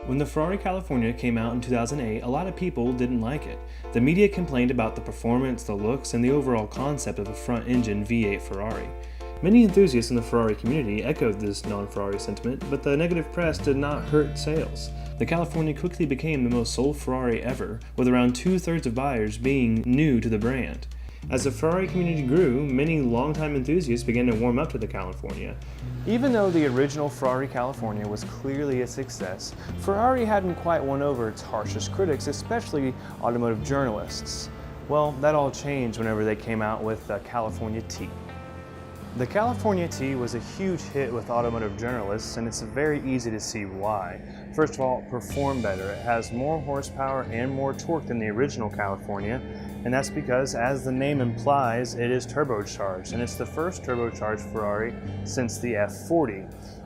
When the Ferrari California came out in 2008, a lot of people didn't like it. The media complained about the performance, the looks, and the overall concept of a front-engine V8 Ferrari. Many enthusiasts in the Ferrari community echoed this non-Ferrari sentiment, but the negative press did not hurt sales. The California quickly became the most sold Ferrari ever, with around 2/3 of buyers being new to the brand. As the Ferrari community grew, many longtime enthusiasts began to warm up to the California. Even though the original Ferrari California was clearly a success, Ferrari hadn't quite won over its harshest critics, especially automotive journalists. Well, that all changed whenever they came out with the California T. The California T was a huge hit with automotive journalists, and it's very easy to see why. First of all, it performed better. It has more horsepower and more torque than the original California, and that's because, as the name implies, it is turbocharged, and it's the first turbocharged Ferrari since the F40.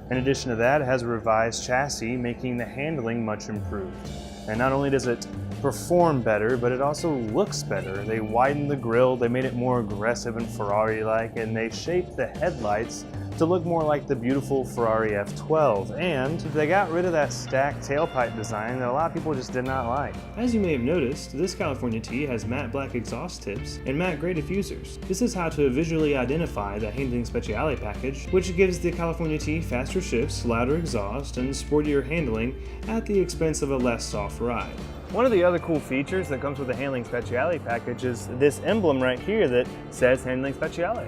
In addition to that, it has a revised chassis, making the handling much improved. And not only does it perform better, but it also looks better. They widened the grille, they made it more aggressive and Ferrari-like, and they shaped the headlights to look more like the beautiful Ferrari F12, and they got rid of that stacked tailpipe design that a lot of people just did not like. As you may have noticed, this California T has matte black exhaust tips and matte gray diffusers. This is how to visually identify the handling speciale package, which gives the California T faster shifts, louder exhaust, and sportier handling at the expense of a less soft ride. One of the other cool features that comes with the handling speciale package is this emblem right here that says handling speciale.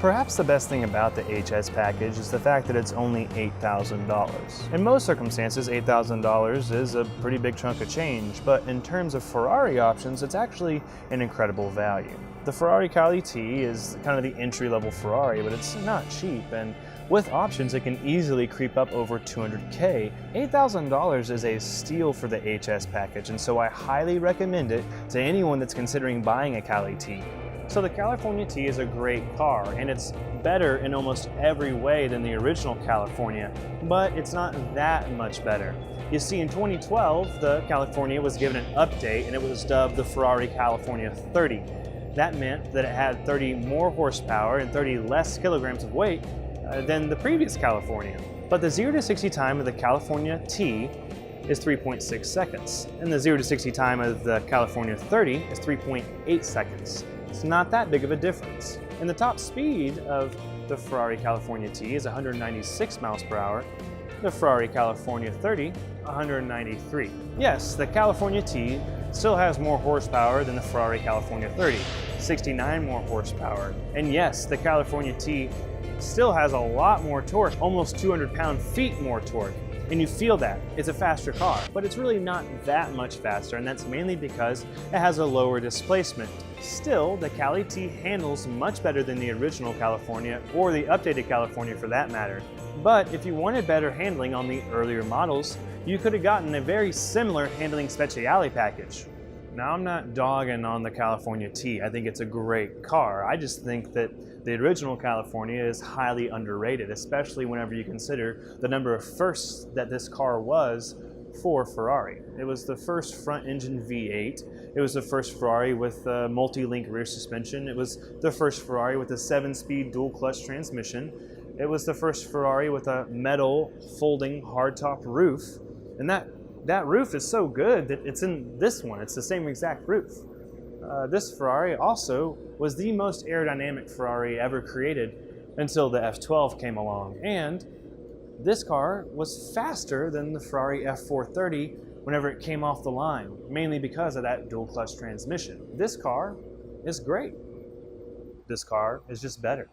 Perhaps the best thing about the HS package is the fact that it's only $8,000. In most circumstances, $8,000 is a pretty big chunk of change, but in terms of Ferrari options, it's actually an incredible value. The Ferrari Cali T is kind of the entry-level Ferrari, but it's not cheap, and with options, it can easily creep up over $200K. $8,000 is a steal for the HS package, and so I highly recommend it to anyone that's considering buying a Cali T. So the California T is a great car, and it's better in almost every way than the original California, but it's not that much better. You see, in 2012, the California was given an update, and it was dubbed the Ferrari California 30. That meant that it had 30 more horsepower and 30 less kilograms of weight than the previous California. But the 0 to 60 time of the California T is 3.6 seconds, and the 0 to 60 time of the California 30 is 3.8 seconds. It's not that big of a difference. And the top speed of the Ferrari California T is 196 miles per hour, the Ferrari California 30, 193. Yes, the California T still has more horsepower than the Ferrari California 30, 69 more horsepower. And yes, the California T still has a lot more torque, almost 200 pound-feet more torque. And you feel that. It's a faster car, but it's really not that much faster, and that's mainly because it has a lower displacement. Still, the Cali T handles much better than the original California, or the updated California for that matter. But if you wanted better handling on the earlier models, you could have gotten a very similar handling speciale package. Now, I'm not dogging on the California T. I think it's a great car. I just think that the original California is highly underrated, especially whenever you consider the number of firsts that this car was for Ferrari. It was the first front-engine V8. It was the first Ferrari with a multi-link rear suspension. It was the first Ferrari with a 7-speed dual-clutch transmission. It was the first Ferrari with a metal folding hardtop roof. And that roof is so good that it's in this one. It's the same exact roof. This Ferrari also was the most aerodynamic Ferrari ever created until the F12 came along. And this car was faster than the Ferrari F430 whenever it came off the line, mainly because of that dual clutch transmission. This car is great. This car is just better.